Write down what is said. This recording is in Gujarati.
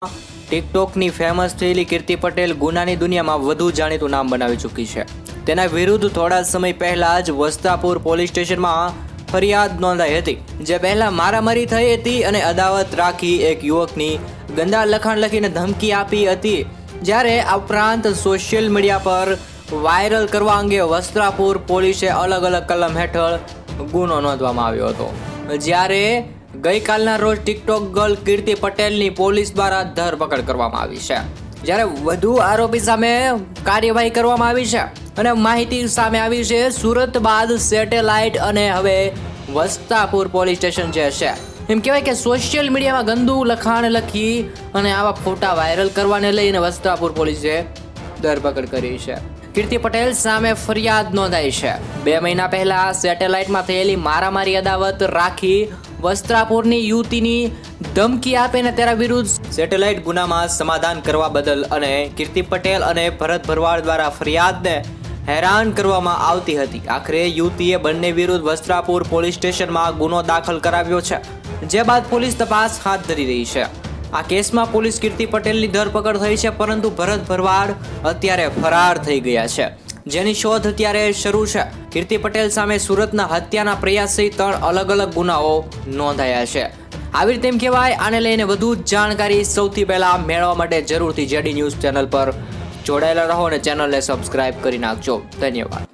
ટિકટોકની ફેમસ થયેલી કીર્તિ પટેલ ગુનાની દુનિયામાં વધુ જાણીતું નામ બનાવી ચૂકી છે. તેના વિરુદ્ધ થોડા સમય પહેલા જ વસ્ત્રાપુર પોલીસ સ્ટેશનમાં ફરિયાદ નોંધાઈ હતી, જે પહેલા મારામારી થઈ હતી અને અદાવત રાખી એક યુવકની ગંદા લખાણ લખીને ધમકી આપી હતી. જ્યારે આ ઉપરાંત સોશિયલ મીડિયા પર વાયરલ કરવા અંગે વસ્ત્રાપુર પોલીસે અલગ અલગ કલમ હેઠળ ગુનો નોંધવામાં આવ્યો હતો. જ્યારે ગઈકાલના રોજ ટિકટોક ગર્લ કીર્તિ પટેલની પોલીસ દ્વારા ધરપકડ કરવામાં આવી છે. જ્યારે વધુ આરોપી સામે કાર્યવાહી કરવામાં આવી છે અને માહિતી સામે આવી છે સુરત બાદ સેટેલાઇટ અને હવે વસ્ત્રાપુર પોલીસ સ્ટેશન જે છે. એમ કહેવાય કે સોશિયલ મીડિયામાં ગંદુ લખાણ લખી અને આવા ફોટા વાયરલ કરવાને લઈને વસ્ત્રાપુર પોલીસે ધરપકડ કરી છે. કીર્તિ પટેલ સામે ફરિયાદ નોંધાઈ છે. 2 મહિના પહેલા સેટેલાઇટમાં થયેલી મારામારી અદાવત રાખી વસ્ત્રાપુરની યુવતીની ધમકી આપીને તેના વિરુદ્ધ સેટેલાઇટ ગુનામાં સમાધાન કરવા બદલ અને કીર્તિ પટેલ અને ભરત ભરવાડ દ્વારા ફરિયાદને હેરાન કરવામાં આવતી હતી. આખરે યુવતીએ બંને વિરુદ્ધ વસ્ત્રાપુર પોલીસ સ્ટેશનમાં ગુનો દાખલ કરાવ્યો છે, જે બાદ પોલીસ તપાસ હાથ ધરી રહી છે. આ કેસમાં પોલીસ કીર્તિ પટેલની ધરપકડ થઈ છે, પરંતુ ભરત ભરવાડ અત્યારે ફરાર થઈ ગયા છે, જેની શોધ અત્યારે શરૂ છે. કીર્તિ પટેલ સામે સુરતના હત્યાના પ્રયાસ સહિત 3 અલગ અલગ ગુનાઓ નોંધાયા છે. આવી રીતે એમ કહેવાય, આને લઈને વધુ જાણકારી સૌથી પહેલા મેળવવા માટે જરૂરથી જેડી ન્યૂઝ ચેનલ પર જોડાયેલા રહો અને ચેનલને સબસ્ક્રાઇબ કરી નાખજો. ધન્યવાદ.